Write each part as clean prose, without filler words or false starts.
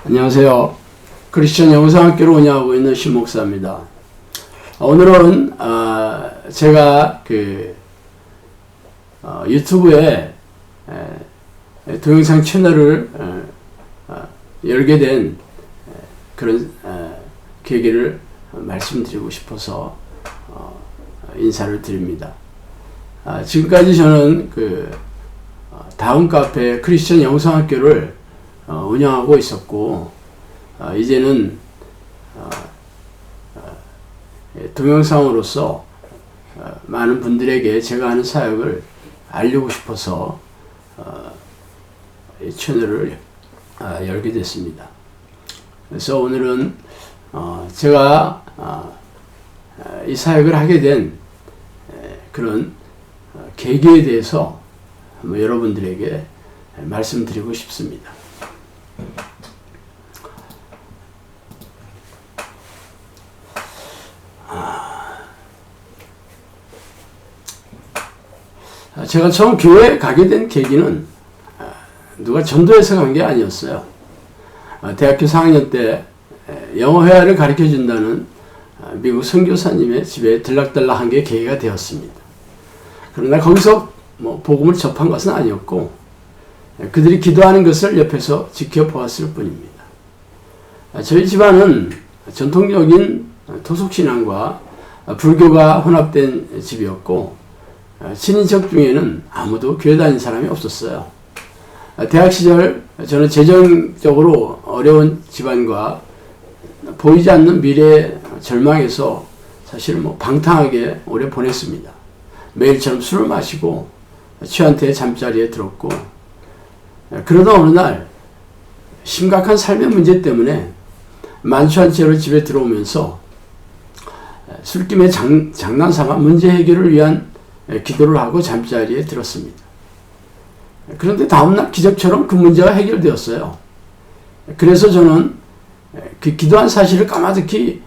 안녕하세요. 크리스천 영상학교를 운영하고 있는 신목사입니다. 오늘은 제가 유튜브에 동영상 채널을 열게 된 그런 계기를 말씀드리고 싶어서 인사를 드립니다. 지금까지 저는 다음 카페 크리스천 영상학교를 운영하고 있었고, 이제는 동영상으로서 많은 분들에게 제가 하는 사역을 알리고 싶어서 이 채널을 열게 됐습니다. 그래서 오늘은 제가 이 사역을 하게 된 그런 계기에 대해서 한번 여러분들에게 말씀드리고 싶습니다. 제가 처음 교회에 가게 된 계기는 누가 전도해서 간 게 아니었어요. 대학교 4학년 때 영어 회화를 가르쳐 준다는 미국 선교사님의 집에 들락달락 한 게 계기가 되었습니다. 그러나 거기서 복음을 접한 것은 아니었고, 그들이 기도하는 것을 옆에서 지켜보았을 뿐입니다. 저희 집안은 전통적인 토속신앙과 불교가 혼합된 집이었고, 친인척 중에는 아무도 교회 다닌 사람이 없었어요. 대학 시절 저는 재정적으로 어려운 집안과 보이지 않는 미래에 절망해서 사실 방탕하게 오래 보냈습니다. 매일처럼 술을 마시고 취한 태에 잠자리에 들었고, 그러다 어느 날 심각한 삶의 문제 때문에 만취한 채로 집에 들어오면서 술김에 장난삼아 문제 해결을 위한 기도를 하고 잠자리에 들었습니다. 그런데 다음날 기적처럼 그 문제가 해결되었어요. 그래서 저는 그 기도한 사실을 까마득히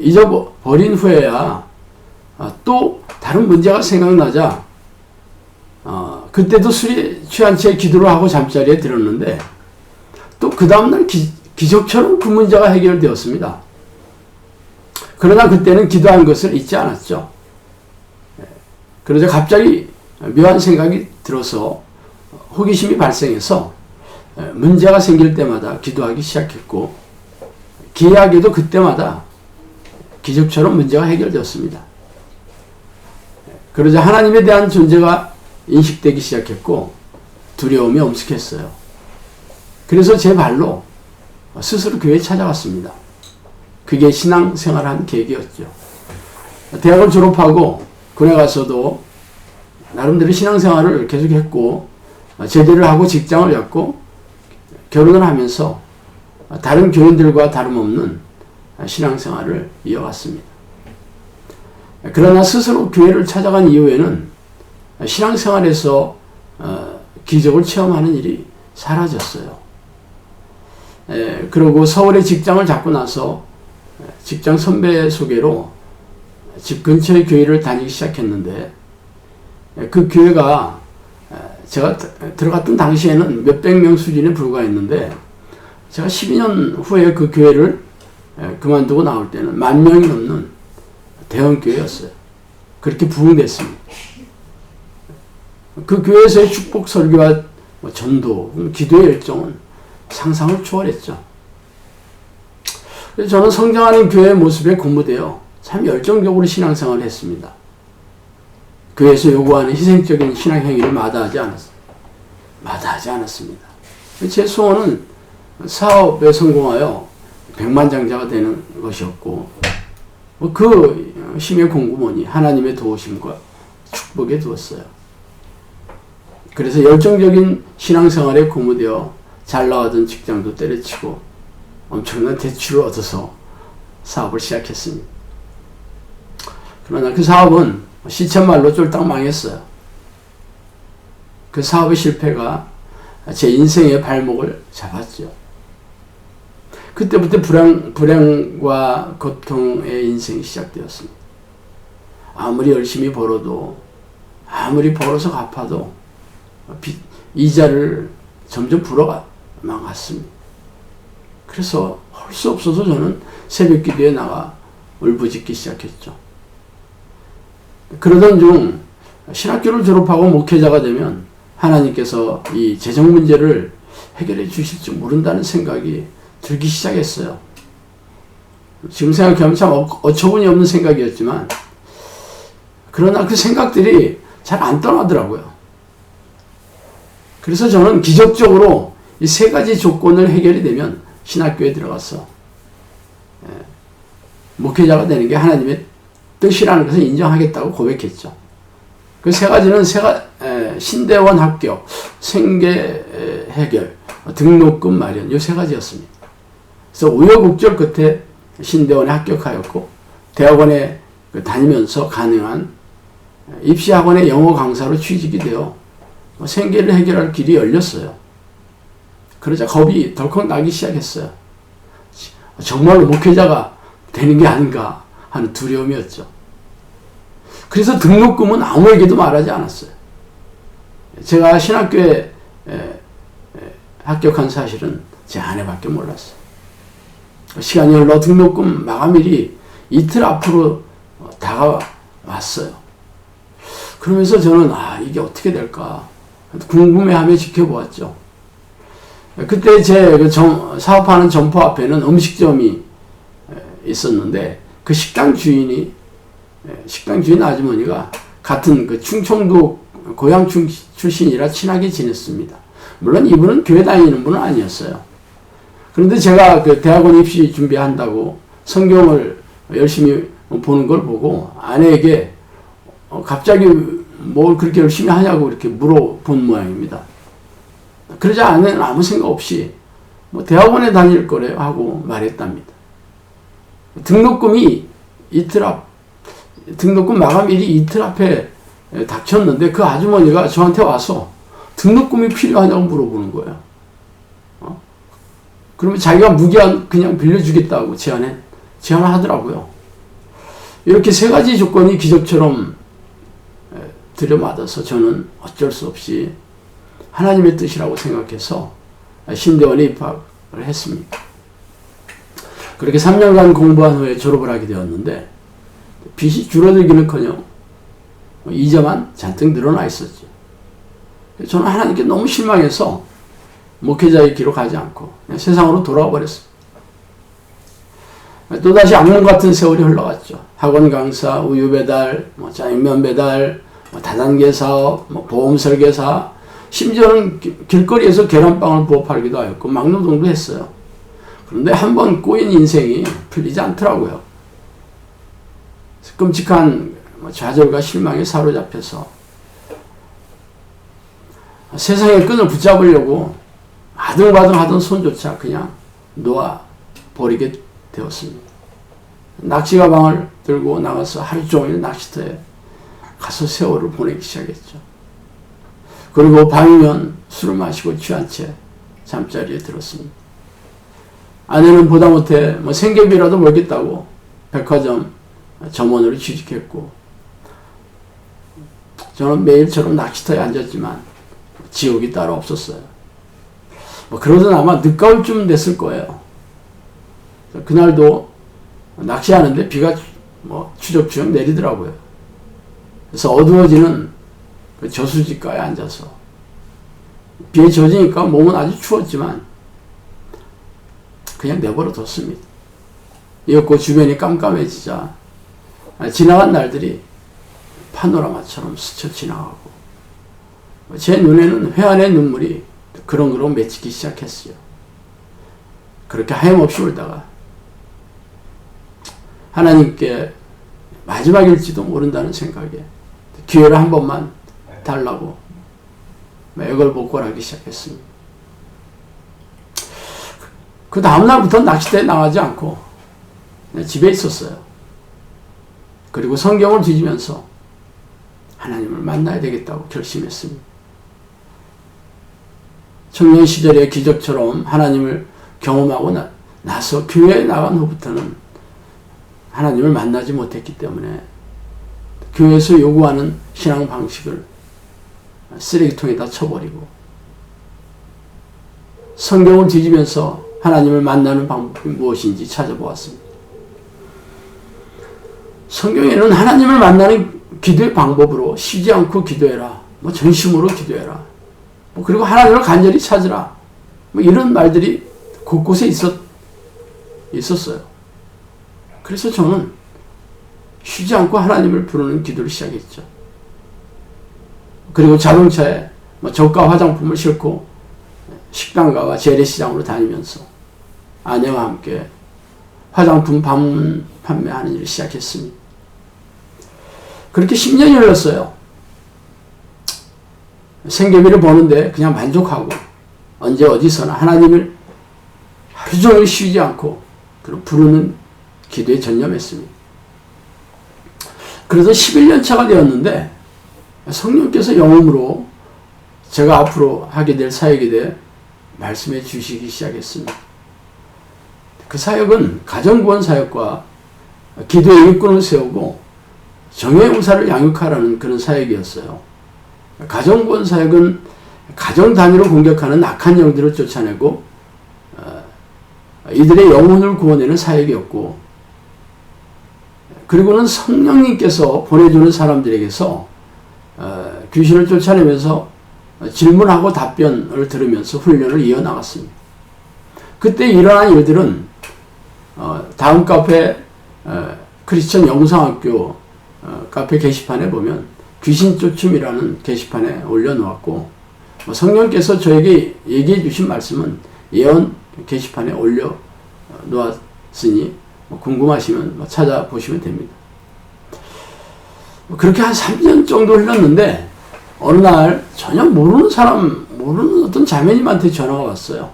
잊어버린 후에야 또 다른 문제가 생각나자 그때도 술에 취한 채 기도를 하고 잠자리에 들었는데, 또 그 다음날 기적처럼 그 문제가 해결되었습니다. 그러나 그때는 기도한 것을 잊지 않았죠. 그러자 갑자기 묘한 생각이 들어서 호기심이 발생해서 문제가 생길 때마다 기도하기 시작했고, 기이하게도 그때마다 기적처럼 문제가 해결되었습니다. 그러자 하나님에 대한 존재가 인식되기 시작했고, 두려움이 엄습했어요. 그래서 제 발로 스스로 교회에 찾아갔습니다. 그게 신앙생활한 계기였죠. 대학을 졸업하고 군에 가서도 나름대로 신앙생활을 계속했고, 제대를 하고 직장을 잡고 결혼을 하면서 다른 교인들과 다름없는 신앙생활을 이어갔습니다. 그러나 스스로 교회를 찾아간 이후에는 신앙생활에서 기적을 체험하는 일이 사라졌어요. 그리고 서울에 직장을 잡고 나서 직장 선배 소개로 집 근처의 교회를 다니기 시작했는데, 그 교회가 제가 들어갔던 당시에는 몇백 명 수준에 불과했는데, 제가 12년 후에 그 교회를 그만두고 나올 때는 10,000명이 넘는 대형 교회였어요. 그렇게 부흥됐습니다. 그 교회에서의 축복 설교와 전도, 기도의 열정은 상상을 초월했죠. 그래서 저는 성장하는 교회의 모습에 고무되어 참 열정적으로 신앙생활을 했습니다. 교회에서 요구하는 희생적인 신앙 행위를 마다하지 않았습니다. 제 소원은 사업에 성공하여 백만장자가 되는 것이었고, 그 힘의 공급원이 하나님의 도우심과 축복에 두었어요. 그래서 열정적인 신앙생활에 고무되어 잘 나가던 직장도 때려치고 엄청난 대출을 얻어서 사업을 시작했습니다. 그러나 그 사업은 시쳇말로 쫄딱 망했어요. 그 사업의 실패가 제 인생의 발목을 잡았죠. 그때부터 불행과 고통의 인생이 시작되었습니다. 아무리 열심히 벌어도, 아무리 벌어서 갚아도 이자를 점점 불어가 망했습니다. 그래서 할 수 없어서 저는 새벽 기도에 나가 울부짖기 시작했죠. 그러던 중 신학교를 졸업하고 목회자가 되면 하나님께서 이 재정 문제를 해결해 주실 줄 모른다는 생각이 들기 시작했어요. 지금 생각하면 참 어처구니 없는 생각이었지만, 그러나 그 생각들이 잘 안 떠나더라고요. 그래서 저는 기적적으로 이 세 가지 조건을 해결이 되면 신학교에 들어가서 목회자가 되는 게 하나님의 뜻이라는 것을 인정하겠다고 고백했죠. 그 세 가지는 신대원 합격, 생계 해결, 등록금 마련, 이 세 가지였습니다. 그래서 우여곡절 끝에 신대원에 합격하였고, 대학원에 다니면서 가능한 입시학원의 영어 강사로 취직이 되어 생계를 해결할 길이 열렸어요. 그러자 겁이 덜컥 나기 시작했어요. 정말로 목회자가 되는 게 아닌가 하는 두려움이었죠. 그래서 등록금은 아무에게도 말하지 않았어요. 제가 신학교에 합격한 사실은 제 아내밖에 몰랐어요. 시간이 흘러 등록금 마감일이 이틀 앞으로 다가왔어요. 그러면서 저는 이게 어떻게 될까 궁금해하며 지켜보았죠. 그때 제 사업하는 점포 앞에는 음식점이 있었는데, 그 식당 주인 아주머니가 같은 그 충청도 고향 출신이라 친하게 지냈습니다. 물론 이분은 교회 다니는 분은 아니었어요. 그런데 제가 그 대학원 입시 준비한다고 성경을 열심히 보는 걸 보고 아내에게 갑자기 뭘 그렇게 열심히 하냐고 이렇게 물어본 모양입니다. 그러자 아내는 아무 생각 없이 대학원에 다닐 거래요 하고 말했답니다. 등록금 마감일이 이틀 앞에 닥쳤는데 그 아주머니가 저한테 와서 등록금이 필요하냐고 물어보는 거예요. 그러면 자기가 무기한 그냥 빌려주겠다고 제안을 하더라고요. 이렇게 세 가지 조건이 기적처럼 들여맞아서 저는 어쩔 수 없이 하나님의 뜻이라고 생각해서 신대원에 입학을 했습니다. 그렇게 3년간 공부한 후에 졸업을 하게 되었는데, 빚이 줄어들기는커녕 이자만 잔뜩 늘어나 있었죠. 저는 하나님께 너무 실망해서 목회자의 길로 가지 않고 그냥 세상으로 돌아와 버렸어요. 또다시 악몽 같은 세월이 흘러갔죠. 학원 강사, 우유 배달, 짜장면 배달, 다단계 사업, 보험 설계사, 심지어는 길거리에서 계란빵을 부어 팔기도 하였고 막노동도 했어요. 그런데 한번 꼬인 인생이 풀리지 않더라고요. 끔찍한 좌절과 실망에 사로잡혀서 세상의 끈을 붙잡으려고 아등바등 하던 손조차 그냥 놓아버리게 되었습니다. 낚시 가방을 들고 나가서 하루 종일 낚시터에 가서 세월을 보내기 시작했죠. 그리고 밤이면 술을 마시고 취한 채 잠자리에 들었습니다. 아내는 보다 못해 생계비라도 벌겠다고 백화점 점원으로 취직했고, 저는 매일처럼 낚시터에 앉았지만 지옥이 따로 없었어요. 그러던 아마 늦가을 쯤 됐을 거예요. 그날도 낚시하는데 비가 추적추적 내리더라고요. 그래서 어두워지는 그 저수지가에 앉아서 비에 젖으니까 몸은 아주 추웠지만 그냥 내버려 뒀습니다. 이었고 주변이 깜깜해지자 지나간 날들이 파노라마처럼 스쳐 지나가고 제 눈에는 회한의 눈물이 그렁그렁 맺히기 시작했어요. 그렇게 하염없이 울다가 하나님께 마지막일지도 모른다는 생각에 기회를 한 번만 달라고 애걸복걸하기 시작했습니다. 그 다음날부터 낚시대에 나가지 않고 집에 있었어요. 그리고 성경을 뒤지면서 하나님을 만나야 되겠다고 결심했습니다. 청년 시절의 기적처럼 하나님을 경험하고 나서 교회에 나간 후부터는 하나님을 만나지 못했기 때문에 교회에서 요구하는 신앙 방식을 쓰레기통에다 쳐버리고 성경을 뒤지면서 하나님을 만나는 방법이 무엇인지 찾아보았습니다. 성경에는 하나님을 만나는 기도의 방법으로 쉬지 않고 기도해라, 전심으로 기도해라, 그리고 하나님을 간절히 찾으라, 이런 말들이 곳곳에 있었어요. 그래서 저는 쉬지 않고 하나님을 부르는 기도를 시작했죠. 그리고 자동차에 저가 화장품을 싣고 식당가와 재래시장으로 다니면서 아내와 함께 화장품 판매하는 일을 시작했습니다. 그렇게 10년이 흘렀어요. 생계비를 버는데 그냥 만족하고 언제 어디서나 하나님을 하루 종일 쉬지 않고 부르는 기도에 전념했습니다. 그래서 11년 차가 되었는데 성령께서 영음으로 제가 앞으로 하게 될 사역에 대해 말씀해 주시기 시작했습니다. 그 사역은 가정구원 사역과 기도의 일꾼을 세우고 정의 용사를 양육하라는 그런 사역이었어요. 가정구원 사역은 가정 단위로 공격하는 악한 영들을 쫓아내고 이들의 영혼을 구원하는 사역이었고, 그리고는 성령님께서 보내주는 사람들에게서 귀신을 쫓아내면서 질문하고 답변을 들으면서 훈련을 이어나갔습니다. 그때 일어난 일들은 다음 카페 크리스천 영상학교 카페 게시판에 보면 귀신 쫓음이라는 게시판에 올려놓았고, 성령께서 저에게 얘기해 주신 말씀은 예언 게시판에 올려놓았으니 궁금하시면 찾아보시면 됩니다. 그렇게 한 3년 정도 흘렀는데 어느 날 전혀 모르는 어떤 자매님한테 전화가 왔어요.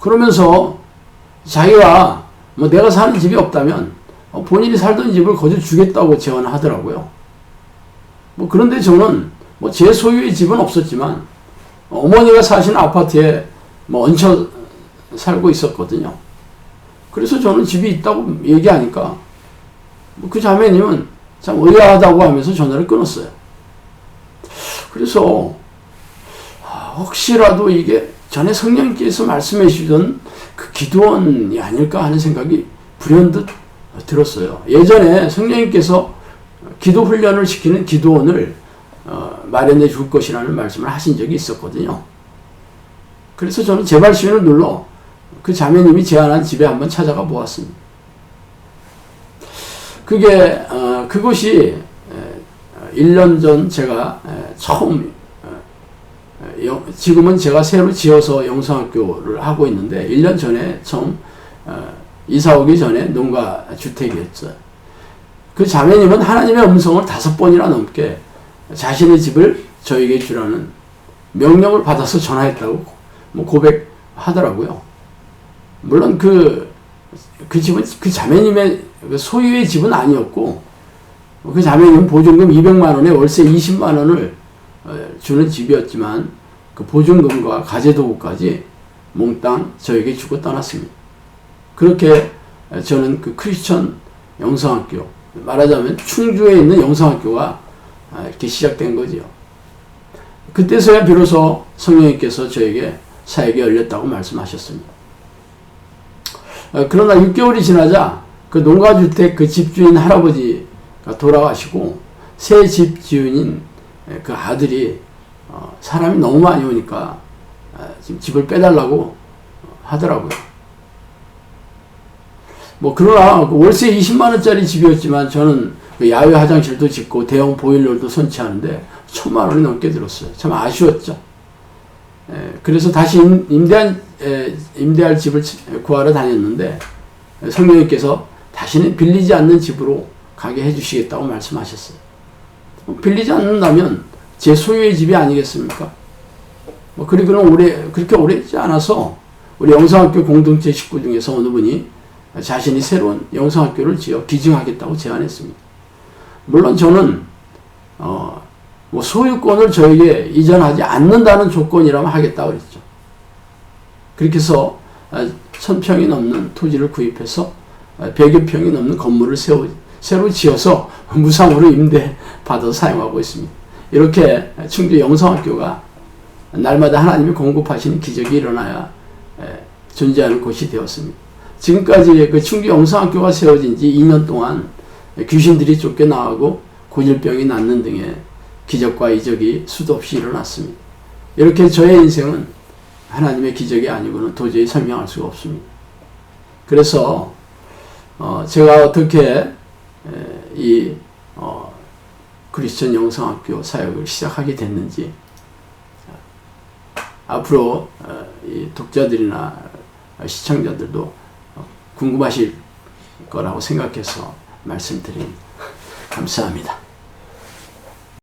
그러면서 자기가 내가 사는 집이 없다면 본인이 살던 집을 거저 주겠다고 제안하더라고요. 그런데 저는 제 소유의 집은 없었지만 어머니가 사시는 아파트에 얹혀 살고 있었거든요. 그래서 저는 집이 있다고 얘기하니까 그 자매님은 참 의아하다고 하면서 전화를 끊었어요. 그래서 혹시라도 이게 전에 성령께서 말씀해 주시던 그 기도원이 아닐까 하는 생각이 불현듯 들었어요. 예전에 성령님께서 기도 훈련을 시키는 기도원을 마련해 줄 것이라는 말씀을 하신 적이 있었거든요. 그래서 저는 재발시윈을 눌러 그 자매님이 제안한 집에 한번 찾아가 보았습니다. 그것이 1년 전 제가 처음, 지금은 제가 새로 지어서 영성학교를 하고 있는데 1년 전에 처음 이사 오기 전에 농가 주택이었어요. 그 자매님은 하나님의 음성을 5번이나 넘게 자신의 집을 저에게 주라는 명령을 받아서 전화했다고 고백하더라고요. 물론 그 집은 그 자매님의 소유의 집은 아니었고, 그 자매님은 보증금 200만 원에 월세 20만 원을 주는 집이었지만 그 보증금과 가재도구까지 몽땅 저에게 주고 떠났습니다. 그렇게 저는 그 크리스천 영성학교, 말하자면 충주에 있는 영성학교가 이렇게 시작된 거지요. 그때서야 비로소 성령님께서 저에게 사역이 열렸다고 말씀하셨습니다. 그러나 6개월이 지나자 그 농가주택 그 집주인 할아버지가 돌아가시고 새 집주인인 그 아들이 사람이 너무 많이 오니까 지금 집을 빼달라고 하더라고요. 그러나 월세 20만 원짜리 집이었지만 저는 그 야외 화장실도 짓고 대형 보일러도 설치하는데 1,000만 원이 넘게 들었어요. 참 아쉬웠죠. 그래서 다시 임대할 집을 구하러 다녔는데 성령님께서 다시는 빌리지 않는 집으로 가게 해주시겠다고 말씀하셨어요. 빌리지 않는다면 제 소유의 집이 아니겠습니까? 그리고는 그렇게 오래 있지 않아서 우리 영성학교 공동체 식구 중에서 어느 분이 자신이 새로운 영성학교를 지어 기증하겠다고 제안했습니다. 물론 저는 소유권을 저에게 이전하지 않는다는 조건이라면 하겠다고 그랬죠. 그렇게 해서 1,000평이 넘는 토지를 구입해서 100여 평이 넘는 건물을 새로 지어서 무상으로 임대받아서 사용하고 있습니다. 이렇게 충주 영성학교가 날마다 하나님이 공급하시는 기적이 일어나야 존재하는 곳이 되었습니다. 지금까지 그 충주 영성학교가 세워진 지 2년 동안 귀신들이 쫓겨나가고 고질병이 낫는 등의 기적과 이적이 수도 없이 일어났습니다. 이렇게 저의 인생은 하나님의 기적이 아니고는 도저히 설명할 수가 없습니다. 그래서 제가 어떻게 이 크리스천 영성학교 사역을 시작하게 됐는지 앞으로 이 독자들이나 시청자들도 궁금하실 거라고 생각해서 말씀드립니다. 감사합니다.